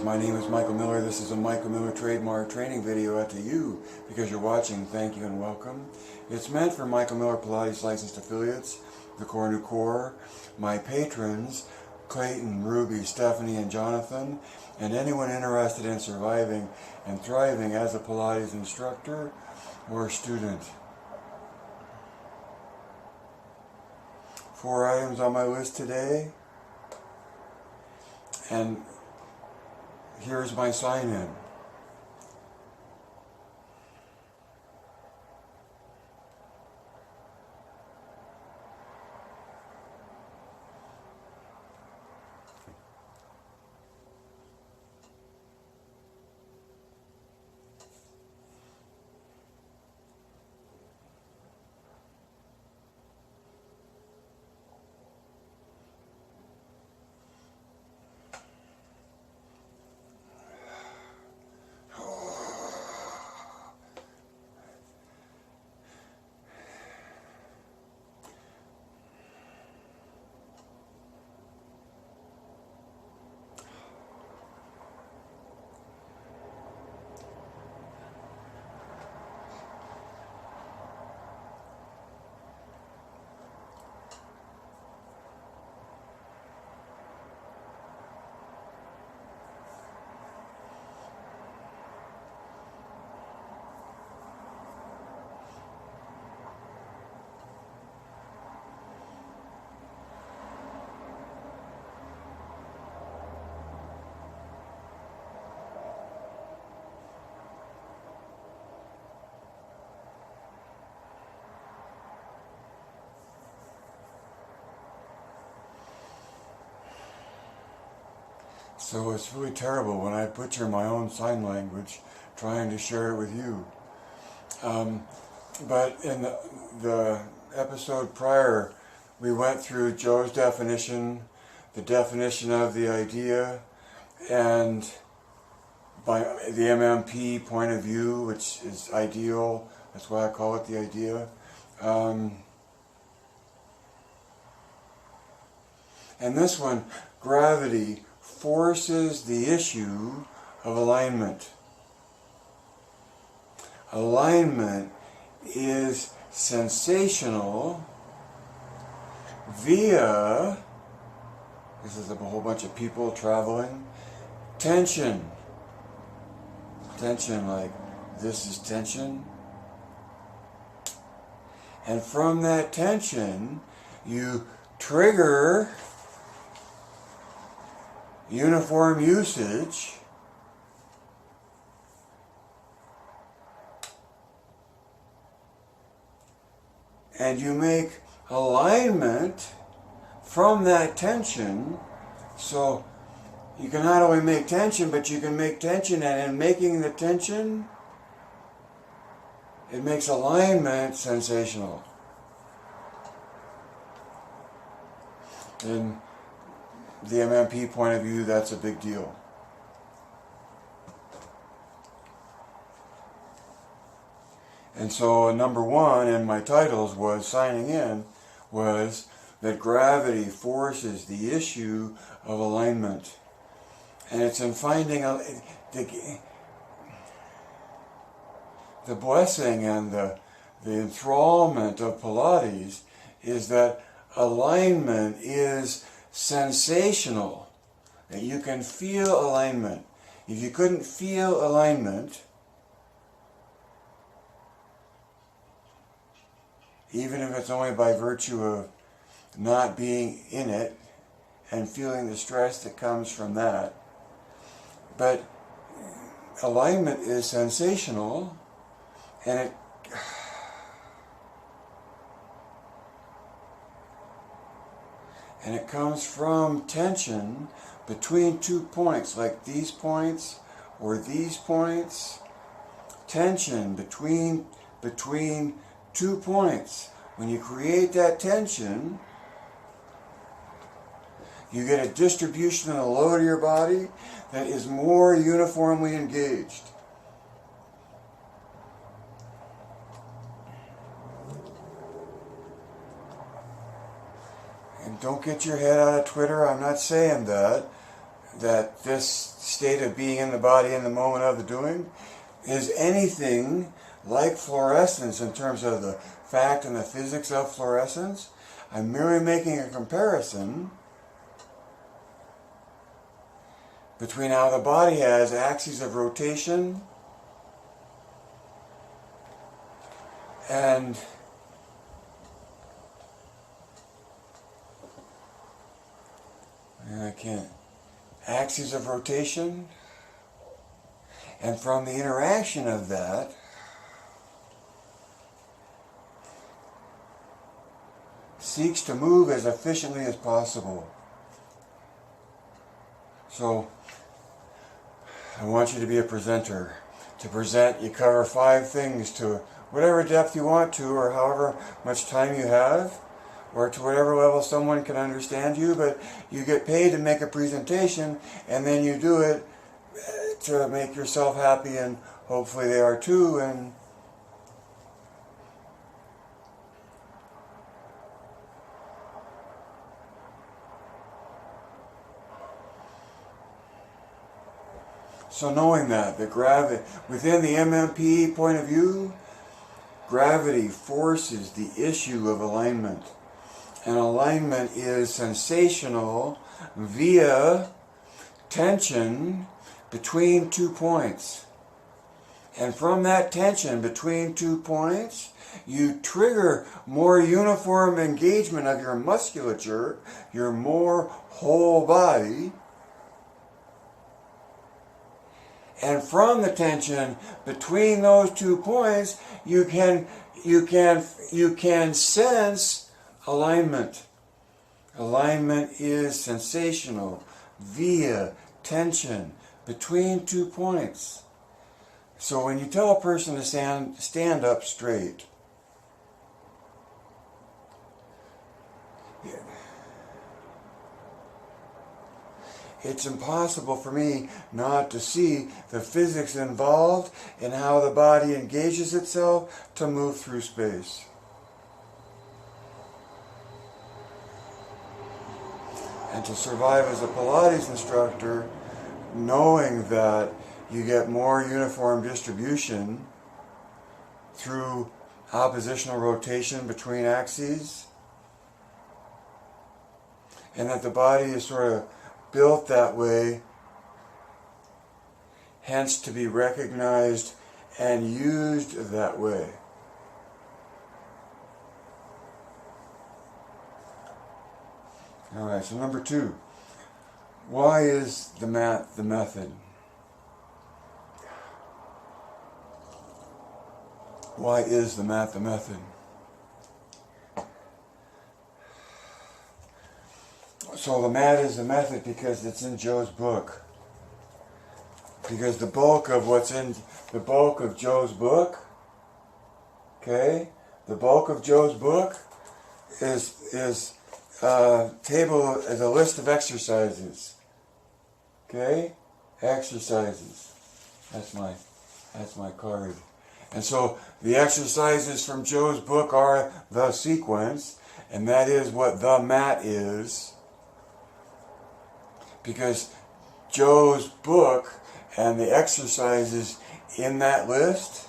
My name is Michael Miller. This is a Michael Miller trademark training video out to you because you're watching. Thank you and welcome. It's meant for Michael Miller Pilates licensed affiliates, the Core New Core, my patrons, Clayton, Ruby, Stephanie, and Jonathan, and anyone interested in surviving and thriving as a Pilates instructor or student. 4 items on my list today, and here's my sign-in. So it's really terrible when I butcher my own sign language trying to share it with you. But in the episode prior, we went through Joe's definition, the definition of the idea, and by the MMP point of view, which is ideal. That's why I call it the idea. And this one, gravity forces the issue of alignment. Alignment is sensational via, this is a whole bunch of people traveling, tension. Tension, like this is tension. And from that tension, you trigger uniform usage, and you make alignment from that tension. So you can not only make tension, but you can make tension, and in making the tension, it makes alignment sensational. In the MMP point of view, that's a big deal. And so number one in my titles was signing in was that gravity forces the issue of alignment. And it's in finding the blessing and the enthrallment of Pilates is that alignment is sensational, that you can feel alignment. If you couldn't feel alignment, even if it's only by virtue of not being in it and feeling the stress that comes from that, but alignment is sensational, and it comes from tension between 2 points, like these points or these points. Tension between 2 points. When you create that tension, you get a distribution of the load of your body that is more uniformly engaged. And don't get your head out of Twitter. I'm not saying that. that this state of being in the body in the moment of the doing is anything like fluorescence in terms of the fact and the physics of fluorescence. I'm merely making a comparison between how the body has axes of rotation and axes of rotation, and from the interaction of that seeks to move as efficiently as possible. So I want you to be a presenter. To present, you cover 5 things to whatever depth you want to, or however much time you have, or to whatever level someone can understand you, but you get paid to make a presentation, and then you do it to make yourself happy, and hopefully they are too. And so knowing that gravity, within the MMP point of view, gravity forces the issue of alignment. And alignment is sensational via tension between 2 points. And from that tension between 2 points, you trigger more uniform engagement of your musculature, your more whole body. And from the tension between those 2 points, you can sense alignment. Alignment is sensational via tension between 2 points. So when you tell a person to stand up straight, it's impossible for me not to see the physics involved in how the body engages itself to move through space. And to survive as a Pilates instructor, knowing that you get more uniform distribution through oppositional rotation between axes, and that the body is sort of built that way, hence to be recognized and used that way. All right, so number 2, why is the mat the method? Why is the mat the method? So the mat is the method because it's in Joe's book. Because the bulk of Joe's book, okay, the bulk of Joe's book is table is a list of exercises. Okay? Exercises. That's my card. And so the exercises from Joe's book are the sequence, and that is what the mat is. Because Joe's book and the exercises in that list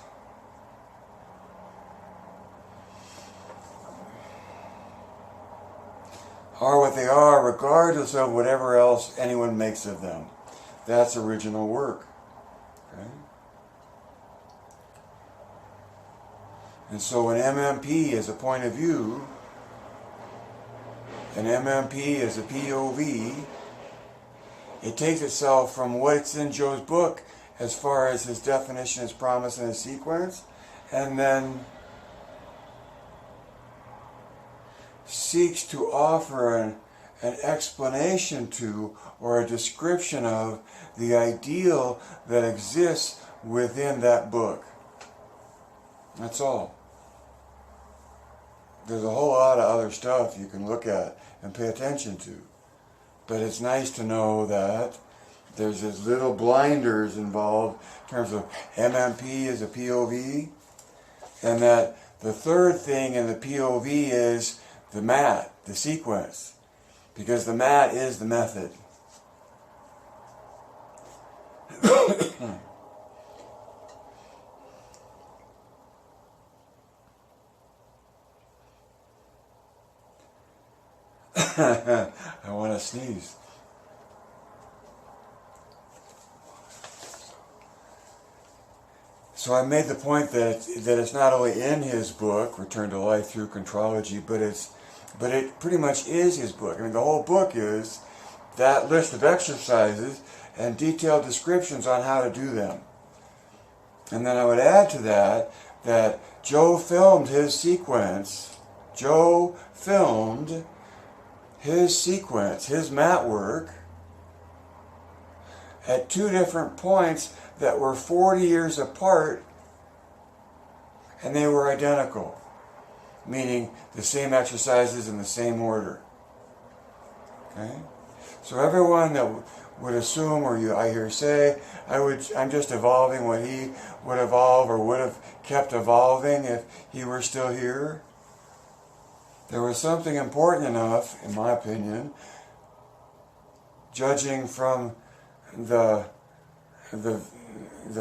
are what they are, regardless of whatever else anyone makes of them. That's original work. Okay? And so an MMP is a point of view, an MMP is a POV. It takes itself from what's in Joe's book as far as his definition, his promise, and his sequence, and then seeks to offer an explanation to or a description of the ideal that exists within that book. That's all. There's a whole lot of other stuff you can look at and pay attention to. But it's nice to know that there's these little blinders involved in terms of MMP as a POV, and that the third thing in the POV is the mat, the sequence, because the mat is the method. I want to sneeze. So I made the point that it's not only in his book, Return to Life Through Contrology, but it pretty much is his book. I mean, the whole book is that list of exercises and detailed descriptions on how to do them. And then I would add to that Joe filmed his sequence. Joe filmed his sequence, his mat work, at 2 different points that were 40 years apart, and they were identical, meaning the same exercises in the same order. Okay? So everyone that would assume, or I hear say, I'm just evolving what he would evolve or would have kept evolving if he were still here. There was something important enough, in my opinion, judging from the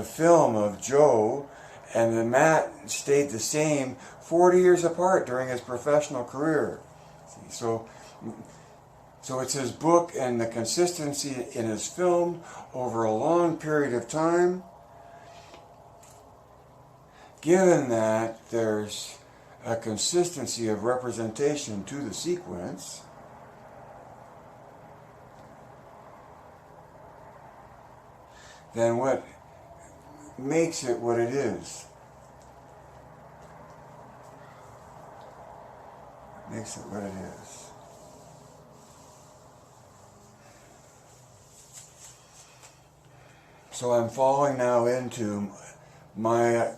film of Joe, and the mat stayed the same 40 years apart during his professional career. So it's his book and the consistency in his film over a long period of time. Given that there's a consistency of representation to the sequence, then what makes it what it is? Makes it what it is. So I'm falling now into my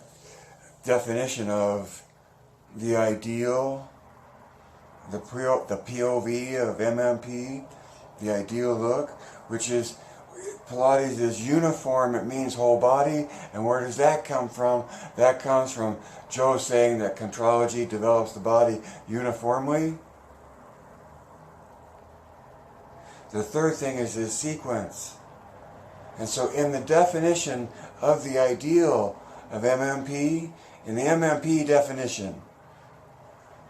definition of the ideal, the POV of MMP, the ideal look, which is, Pilates is uniform, it means whole body. And where does that come from? That comes from Joe saying that contrology develops the body uniformly. The third thing is his sequence. And so in the definition of the ideal of MMP, in the MMP definition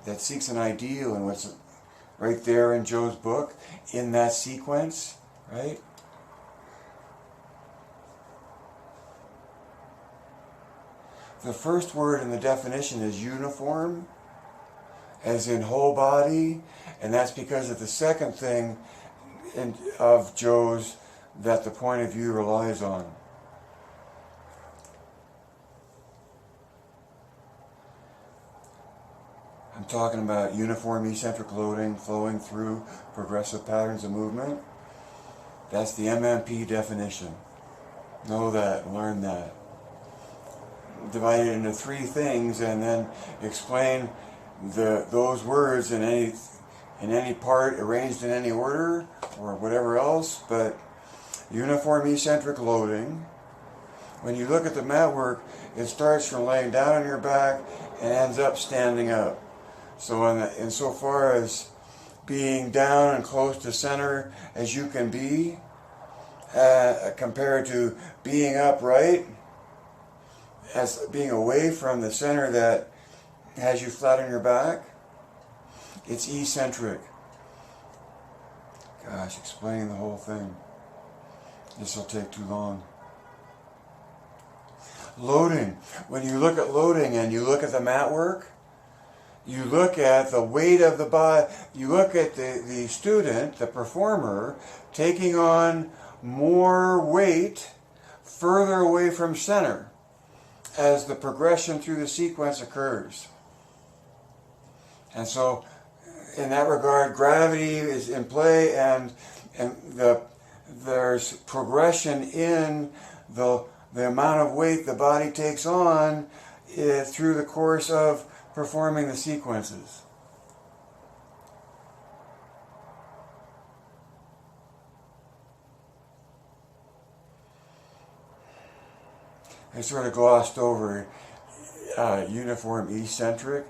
that seeks an ideal, and what's right there in Joe's book, in that sequence, right? The first word in the definition is uniform, as in whole body, and that's because of the second thing of Joe's that the point of view relies on. I'm talking about uniform eccentric loading flowing through progressive patterns of movement. That's the MMP definition. Know that, learn that. Divide it into 3 things and then explain those words in any part, arranged in any order or whatever else. But uniform eccentric loading, when you look at the mat work, it starts from laying down on your back and ends up standing up. So insofar as being down and close to center as you can be, compared to being upright, as being away from the center that has you flat on your back, it's eccentric. Gosh, explaining the whole thing, this will take too long. Loading. When you look at loading and you look at the mat work, you look at the weight of the body, you look at the student, the performer, taking on more weight further away from center as the progression through the sequence occurs. And so, in that regard, gravity is in play, and there's progression in the amount of weight the body takes on through the course of performing the sequences. I sort of glossed over uniform eccentric,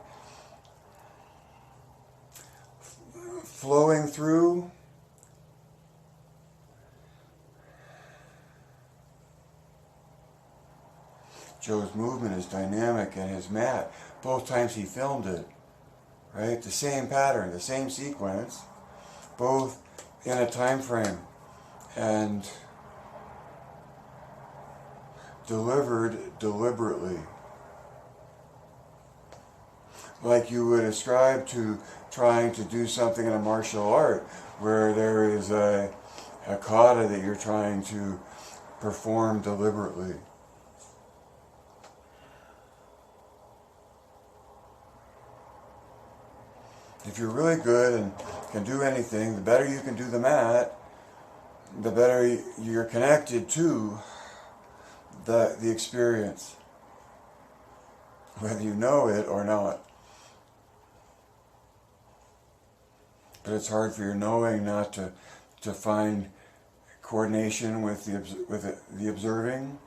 flowing through, Joe's movement is dynamic, and his mat, both times he filmed it, right? The same pattern, the same sequence, both in a time frame, and delivered deliberately. Like you would ascribe to trying to do something in a martial art, where there is a kata that you're trying to perform deliberately. If you're really good and can do anything, the better you can do the mat, the better you're connected to the experience, whether you know it or not. But it's hard for your knowing not to find coordination with the observing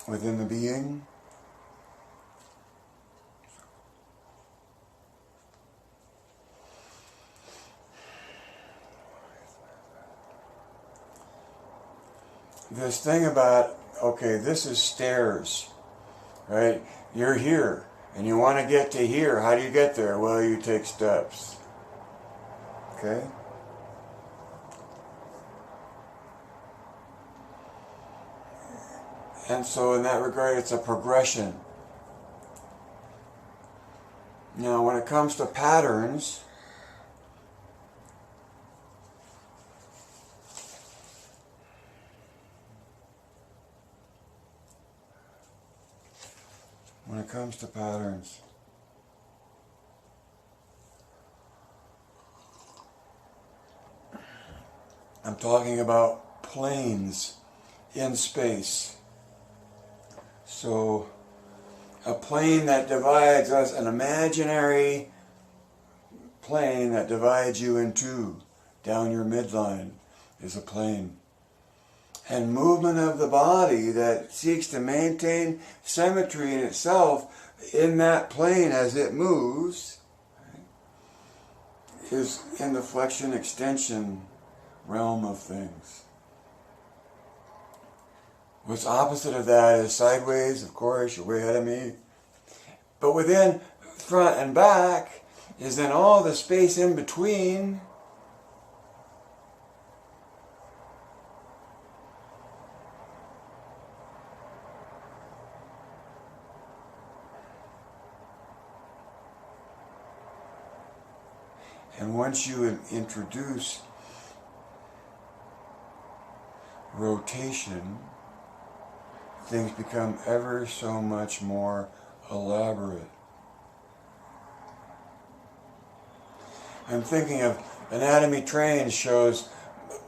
within the being. This thing about, okay, this is stairs, right? You're here, and you want to get to here. How do you get there? Well, you take steps. Okay? And so in that regard, it's a progression. Now, when it comes to patterns, I'm talking about planes in space. So, a plane that divides us, an imaginary plane that divides you in two, down your midline, is a plane. And movement of the body that seeks to maintain symmetry in itself in that plane as it moves, right, is in the flexion extension realm of things. What's opposite of that is sideways, of course, you're way ahead of me. But within front and back is then all the space in between. And once you introduce rotation, things become ever so much more elaborate. I'm thinking of Anatomy Trains shows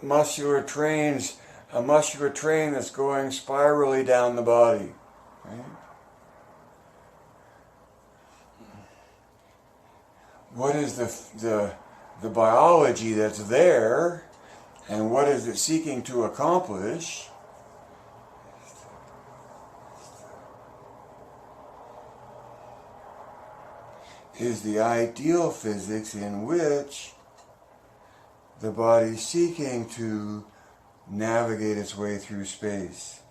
muscular trains, a muscular train that's going spirally down the body, right? What is the biology that's there, and what is it seeking to accomplish? Is the ideal physics in which the body is seeking to navigate its way through space.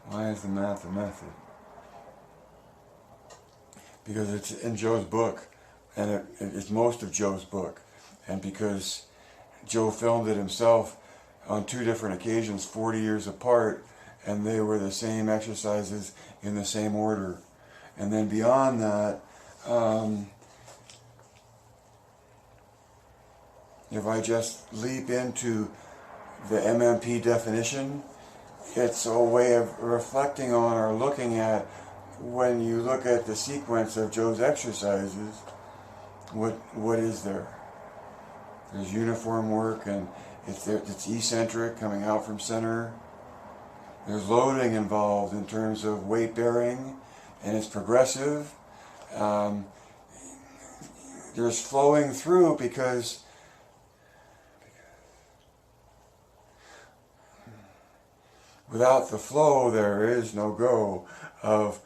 Why is the math a method? Because it's in Joe's book, and it's most of Joe's book, and because Joe filmed it himself on 2 different occasions, 40 years apart, and they were the same exercises in the same order. And then beyond that, if I just leap into the MMP definition, it's a way of reflecting on or looking at, when you look at the sequence of Joe's exercises, what is there? There's uniform work, and it's eccentric, coming out from center. There's loading involved in terms of weight bearing, and it's progressive. There's flowing through because without the flow there is no go of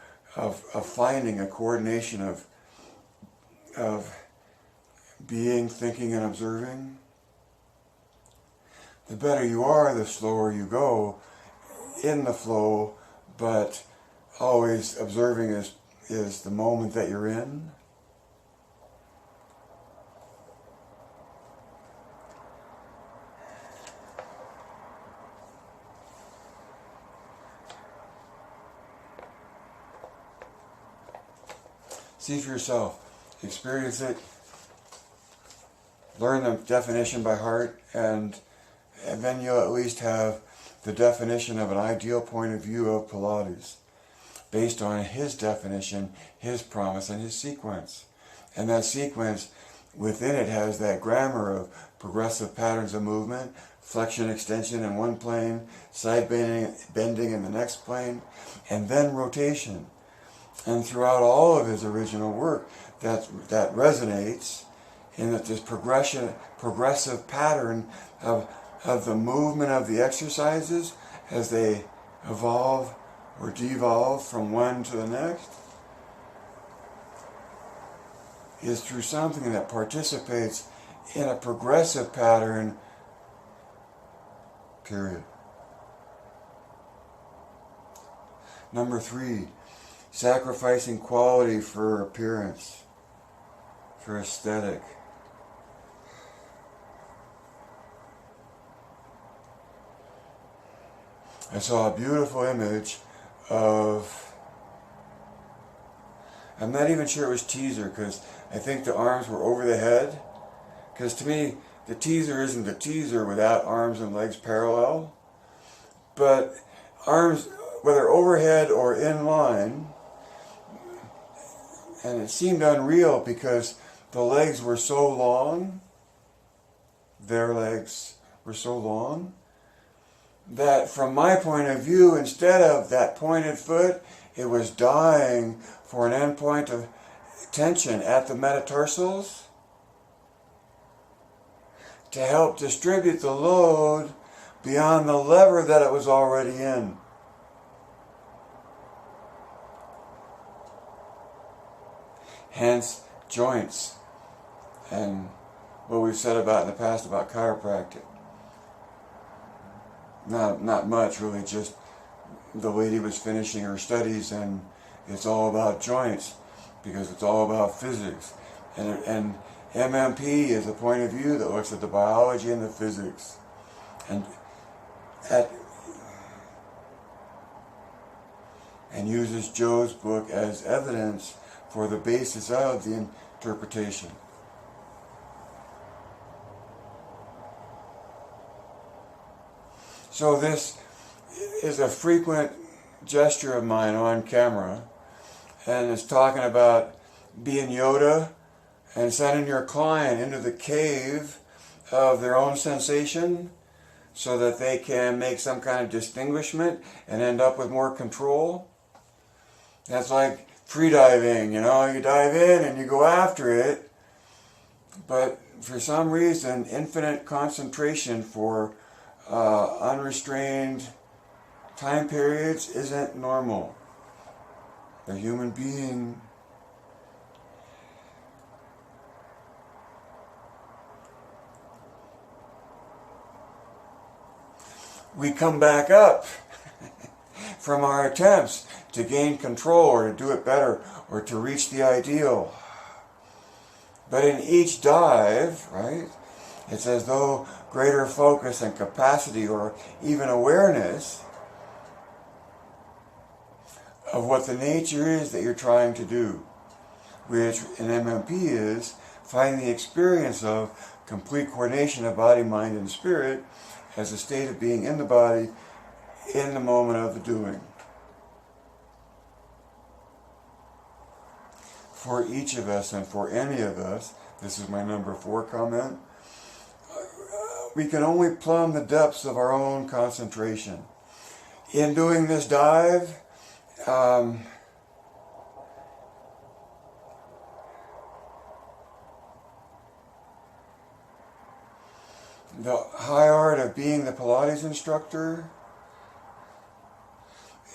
finding a coordination of being, thinking, and observing. The better you are, the slower you go, in the flow, but always observing is the moment that you're in. See for yourself, experience it, learn the definition by heart, and then you'll at least have the definition of an ideal point of view of Pilates, based on his definition, his promise, and his sequence. And that sequence, within it, has that grammar of progressive patterns of movement, flexion, extension in one plane, side bending in the next plane, and then rotation. And throughout all of his original work, that resonates in that this progressive pattern of the movement of the exercises as they evolve or devolve from one to the next is through something that participates in a progressive pattern, period. Number 3, sacrificing quality for appearance, for aesthetic. I saw a beautiful image of, I'm not even sure it was teaser, because I think the arms were over the head, because to me the teaser isn't the teaser without arms and legs parallel, but arms, whether overhead or in line, and it seemed unreal because the legs were so long, their legs were so long, that from my point of view, instead of that pointed foot, it was dying for an endpoint of tension at the metatarsals to help distribute the load beyond the lever that it was already in. Hence, joints and what we've said about in the past about chiropractic. Not much, really, just the lady was finishing her studies and it's all about joints because it's all about physics. And MMP is a point of view that looks at the biology and the physics. And uses Joe's book as evidence for the basis of the interpretation. So this is a frequent gesture of mine on camera, and it's talking about being Yoda and sending your client into the cave of their own sensation so that they can make some kind of distinguishment and end up with more control. That's like freediving, you dive in and you go after it, but for some reason, infinite concentration for unrestrained time periods isn't normal. A human being we come back up from our attempts to gain control or to do it better or to reach the ideal. But in each dive, right, it's as though greater focus and capacity or even awareness of what the nature is that you're trying to do, which in MMP is finding the experience of complete coordination of body, mind, and spirit as a state of being in the body in the moment of the doing. For each of us and for any of us, this is my number 4 comment, we can only plumb the depths of our own concentration. In doing this dive, the high art of being the Pilates instructor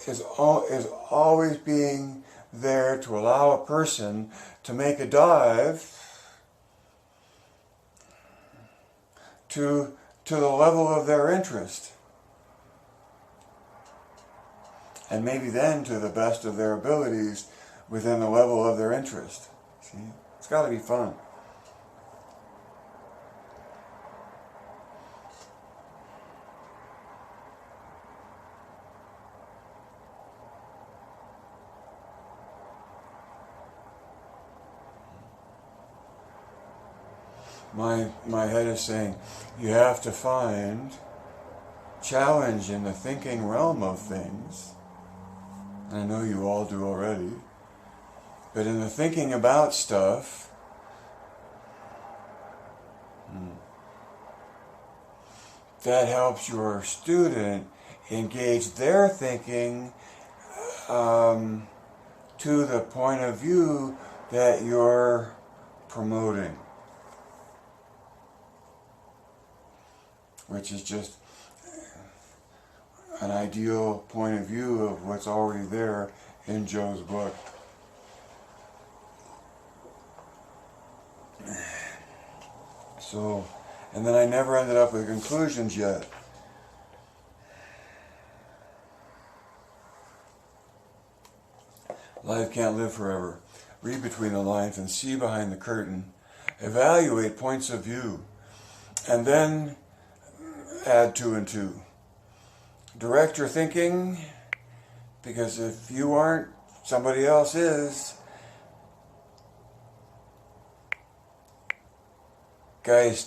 is always being there to allow a person to make a dive to the level of their interest. and maybe then to the best of their abilities within the level of their interest. See? It's got to be fun. My head is saying, you have to find challenge in the thinking realm of things. I know you all do already. But in the thinking about stuff, that helps your student engage their thinking to the point of view that you're promoting, which is just an ideal point of view of what's already there in Joe's book. So, and then I never ended up with conclusions yet. Life can't live forever. Read between the lines and see behind the curtain. Evaluate points of view. And then add 2 and 2. Direct your thinking, because if you aren't, somebody else is. Guys,